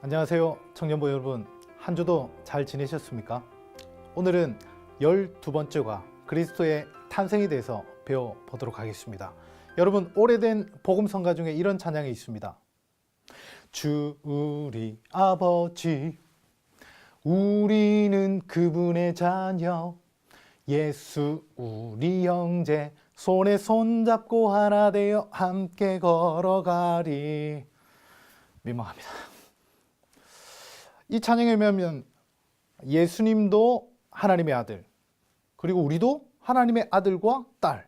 안녕하세요 청년부 여러분, 한 주도 잘 지내셨습니까? 오늘은 12번째가 그리스도의 탄생에 대해서 배워보도록 하겠습니다. 여러분, 오래된 복음성가 중에 이런 찬양이 있습니다. 주 우리 아버지, 우리는 그분의 자녀, 예수 우리 형제, 손에 손잡고 하나 되어 함께 걸어가리. 민망합니다. 이 찬양에 보면 예수님도 하나님의 아들, 그리고 우리도 하나님의 아들과 딸,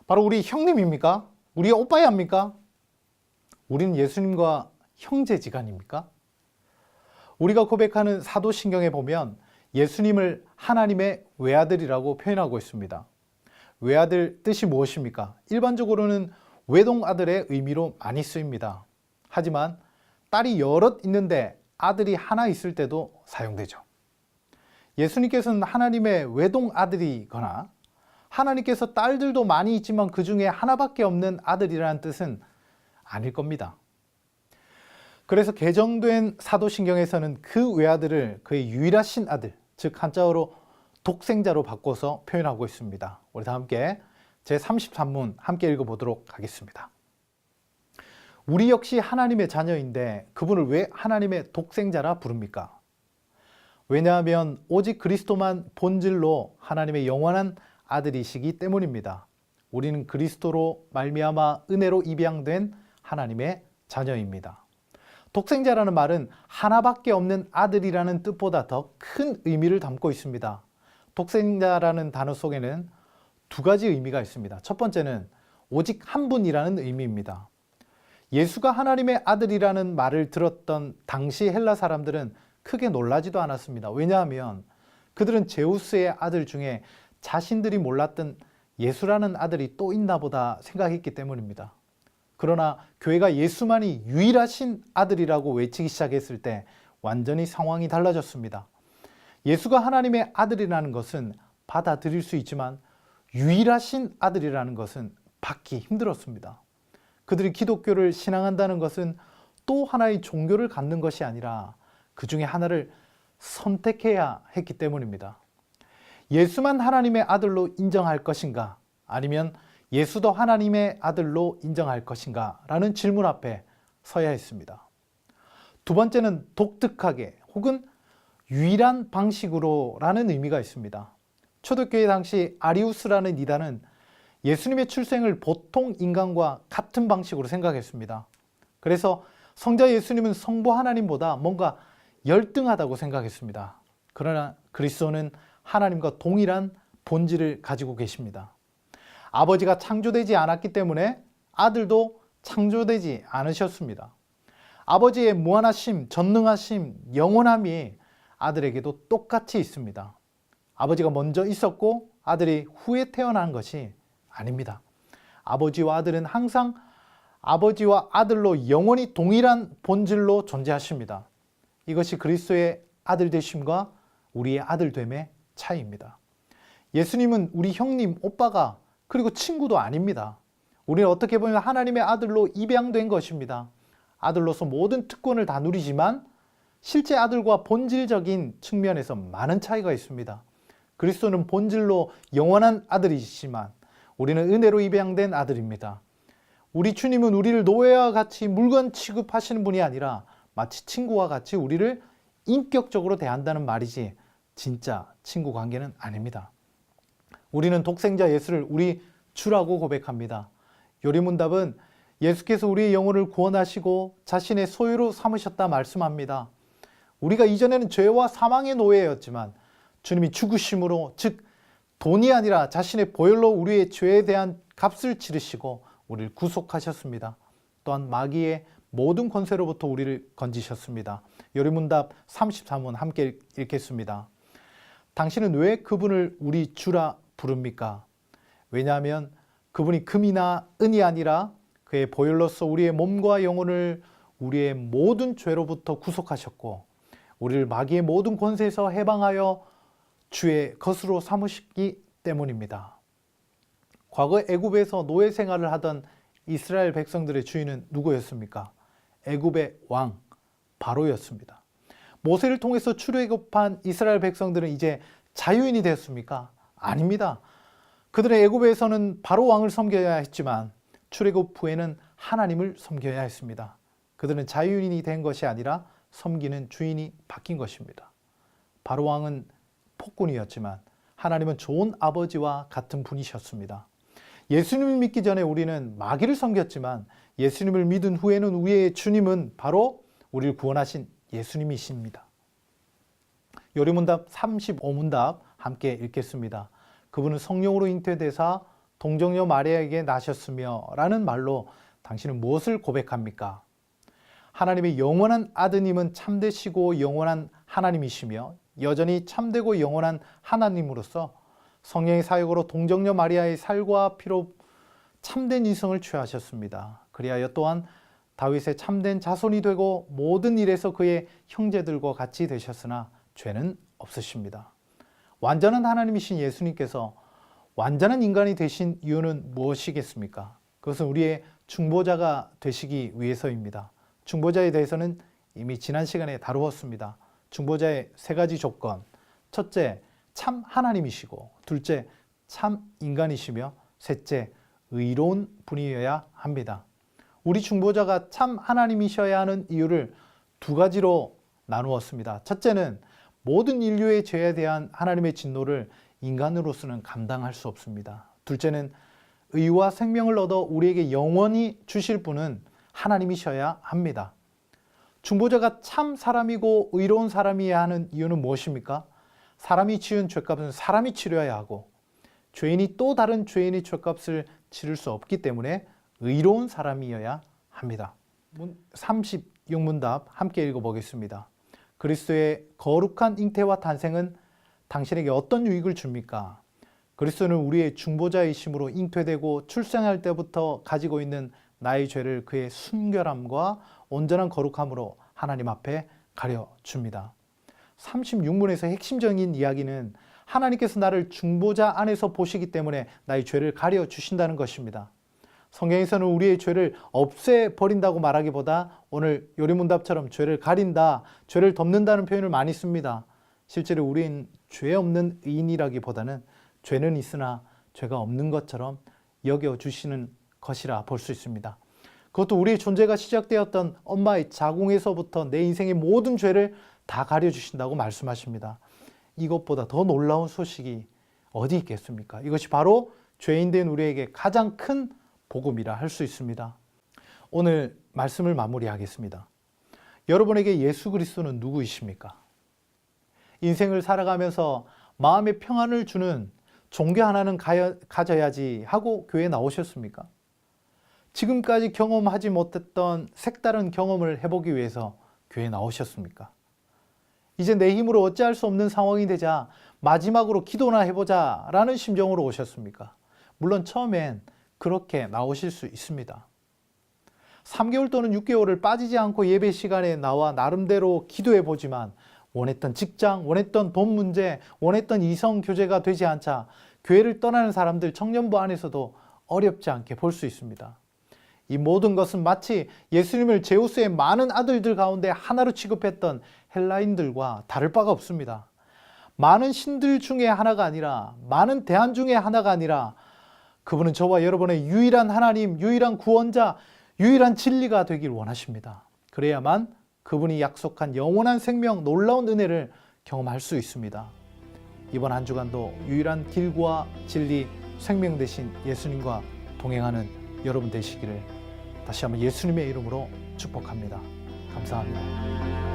바로 우리 형님입니까? 우리 오빠야입니까? 우리는 예수님과 형제지간입니까? 우리가 고백하는 사도신경에 보면 예수님을 하나님의 외아들이라고 표현하고 있습니다. 외아들 뜻이 무엇입니까? 일반적으로는 외동아들의 의미로 많이 쓰입니다. 하지만 딸이 여럿 있는데 아들이 하나 있을 때도 사용되죠. 예수님께서는 하나님의 외동아들이거나 하나님께서 딸들도 많이 있지만 그 중에 하나밖에 없는 아들이라는 뜻은 아닐 겁니다. 그래서 개정된 사도신경에서는 그 외아들을 그의 유일하신 아들, 즉 한자어로 독생자로 바꿔서 표현하고 있습니다. 우리 다 함께 제33문 함께 읽어보도록 하겠습니다. 우리 역시 하나님의 자녀인데 그분을 왜 하나님의 독생자라 부릅니까? 왜냐하면 오직 그리스도만 본질로 하나님의 영원한 아들이시기 때문입니다. 우리는 그리스도로 말미암아 은혜로 입양된 하나님의 자녀입니다. 독생자라는 말은 하나밖에 없는 아들이라는 뜻보다 더 큰 의미를 담고 있습니다. 독생자라는 단어 속에는 두 가지 의미가 있습니다. 첫 번째는 오직 한 분이라는 의미입니다. 예수가 하나님의 아들이라는 말을 들었던 당시 헬라 사람들은 크게 놀라지도 않았습니다. 왜냐하면 그들은 제우스의 아들 중에 자신들이 몰랐던 예수라는 아들이 또 있나 보다 생각했기 때문입니다. 그러나 교회가 예수만이 유일하신 아들이라고 외치기 시작했을 때 완전히 상황이 달라졌습니다. 예수가 하나님의 아들이라는 것은 받아들일 수 있지만 유일하신 아들이라는 것은 받기 힘들었습니다. 그들이 기독교를 신앙한다는 것은 또 하나의 종교를 갖는 것이 아니라 그 중에 하나를 선택해야 했기 때문입니다. 예수만 하나님의 아들로 인정할 것인가, 아니면 예수도 하나님의 아들로 인정할 것인가 라는 질문 앞에 서야 했습니다. 두 번째는 독특하게 혹은 유일한 방식으로 라는 의미가 있습니다. 초대교회 당시 아리우스라는 이단은 예수님의 출생을 보통 인간과 같은 방식으로 생각했습니다. 그래서 성자 예수님은 성부 하나님보다 뭔가 열등하다고 생각했습니다. 그러나 그리스도는 하나님과 동일한 본질을 가지고 계십니다. 아버지가 창조되지 않았기 때문에 아들도 창조되지 않으셨습니다. 아버지의 무한하심, 전능하심, 영원함이 아들에게도 똑같이 있습니다. 아버지가 먼저 있었고 아들이 후에 태어난 것이 아닙니다. 아버지와 아들은 항상 아버지와 아들로 영원히 동일한 본질로 존재하십니다. 이것이 그리스도의 아들 되심과 우리의 아들됨의 차이입니다. 예수님은 우리 형님, 오빠가 그리고 친구도 아닙니다. 우리는 어떻게 보면 하나님의 아들로 입양된 것입니다. 아들로서 모든 특권을 다 누리지만 실제 아들과 본질적인 측면에서 많은 차이가 있습니다. 그리스도는 본질로 영원한 아들이시지만 우리는 은혜로 입양된 아들입니다. 우리 주님은 우리를 노예와 같이 물건 취급하시는 분이 아니라 마치 친구와 같이 우리를 인격적으로 대한다는 말이지 진짜 친구 관계는 아닙니다. 우리는 독생자 예수를 우리 주라고 고백합니다. 요리문답은 예수께서 우리의 영혼을 구원하시고 자신의 소유로 삼으셨다 말씀합니다. 우리가 이전에는 죄와 사망의 노예였지만 주님이 죽으심으로, 즉 돈이 아니라 자신의 보혈로 우리의 죄에 대한 값을 치르시고 우리를 구속하셨습니다. 또한 마귀의 모든 권세로부터 우리를 건지셨습니다. 요리문답 34문 함께 읽겠습니다. 당신은 왜 그분을 우리 주라 부릅니까? 왜냐하면 그분이 금이나 은이 아니라 그의 보혈로서 우리의 몸과 영혼을 우리의 모든 죄로부터 구속하셨고 우리를 마귀의 모든 권세에서 해방하여 주의 것으로 삼으셨기 때문입니다. 과거 애굽에서 노예 생활을 하던 이스라엘 백성들의 주인은 누구였습니까? 애굽의 왕 바로였습니다. 모세를 통해서 출애굽한 이스라엘 백성들은 이제 자유인이 되었습니까? 아닙니다. 그들은 애굽에서는 바로 왕을 섬겨야 했지만 출애굽 후에는 하나님을 섬겨야 했습니다. 그들은 자유인이 된 것이 아니라 섬기는 주인이 바뀐 것입니다. 바로 왕은 폭군이었지만 하나님은 좋은 아버지와 같은 분이셨습니다. 예수님을 믿기 전에 우리는 마귀를 섬겼지만 예수님을 믿은 후에는 우리의 주님은 바로 우리를 구원하신 예수님이십니다. 요리문답 35문답 함께 읽겠습니다. 그분은 성령으로 잉태되사 동정녀 마리아에게 나셨으며 라는 말로 당신은 무엇을 고백합니까? 하나님의 영원한 아드님은 참되시고 영원한 하나님이시며 여전히 참되고 영원한 하나님으로서 성령의 사역으로 동정녀 마리아의 살과 피로 참된 인성을 취하셨습니다. 그리하여 또한 다윗의 참된 자손이 되고 모든 일에서 그의 형제들과 같이 되셨으나 죄는 없으십니다. 완전한 하나님이신 예수님께서 완전한 인간이 되신 이유는 무엇이겠습니까? 그것은 우리의 중보자가 되시기 위해서입니다. 중보자에 대해서는 이미 지난 시간에 다루었습니다. 중보자의 세 가지 조건. 첫째, 참 하나님이시고, 둘째, 참 인간이시며, 셋째, 의로운 분이어야 합니다. 우리 중보자가 참 하나님이셔야 하는 이유를 두 가지로 나누었습니다. 첫째는 모든 인류의 죄에 대한 하나님의 진노를 인간으로서는 감당할 수 없습니다. 둘째는 의와 생명을 얻어 우리에게 영원히 주실 분은 하나님이셔야 합니다. 중보자가 참 사람이고 의로운 사람이어야 하는 이유는 무엇입니까? 사람이 지은 죄값은 사람이 치러야 하고 죄인이 또 다른 죄인의 죄값을 치를 수 없기 때문에 의로운 사람이어야 합니다. 36문답 함께 읽어보겠습니다. 그리스도의 거룩한 잉태와 탄생은 당신에게 어떤 유익을 줍니까? 그리스도는 우리의 중보자이심으로 잉태되고 출생할 때부터 가지고 있는 나의 죄를 그의 순결함과 온전한 거룩함으로 하나님 앞에 가려줍니다. 36문에서 핵심적인 이야기는 하나님께서 나를 중보자 안에서 보시기 때문에 나의 죄를 가려주신다는 것입니다. 성경에서는 우리의 죄를 없애버린다고 말하기보다 오늘 요리문답처럼 죄를 가린다, 죄를 덮는다는 표현을 많이 씁니다. 실제로 우리는 죄 없는 의인이라기보다는 죄는 있으나 죄가 없는 것처럼 여겨주시는 것이라 볼 수 있습니다. 그것도 우리의 존재가 시작되었던 엄마의 자궁에서부터 내 인생의 모든 죄를 다 가려주신다고 말씀하십니다. 이것보다 더 놀라운 소식이 어디 있겠습니까? 이것이 바로 죄인된 우리에게 가장 큰 복음이라 할 수 있습니다. 오늘 말씀을 마무리하겠습니다. 여러분에게 예수 그리스도는 누구이십니까? 인생을 살아가면서 마음의 평안을 주는 종교 하나는 가져야지 하고 교회에 나오셨습니까? 지금까지 경험하지 못했던 색다른 경험을 해보기 위해서 교회에 나오셨습니까? 이제 내 힘으로 어찌할 수 없는 상황이 되자 마지막으로 기도나 해보자 라는 심정으로 오셨습니까? 물론 처음엔 그렇게 나오실 수 있습니다. 3개월 또는 6개월을 빠지지 않고 예배 시간에 나와 나름대로 기도해 보지만 원했던 직장, 원했던 돈 문제, 원했던 이성 교제가 되지 않자 교회를 떠나는 사람들 청년부 안에서도 어렵지 않게 볼 수 있습니다. 이 모든 것은 마치 예수님을 제우스의 많은 아들들 가운데 하나로 취급했던 헬라인들과 다를 바가 없습니다. 많은 신들 중에 하나가 아니라, 많은 대안 중에 하나가 아니라 그분은 저와 여러분의 유일한 하나님, 유일한 구원자, 유일한 진리가 되길 원하십니다. 그래야만 그분이 약속한 영원한 생명, 놀라운 은혜를 경험할 수 있습니다. 이번 한 주간도 유일한 길과 진리, 생명 되신 예수님과 동행하는 여러분 되시기를 다시 한번 예수님의 이름으로 축복합니다. 감사합니다.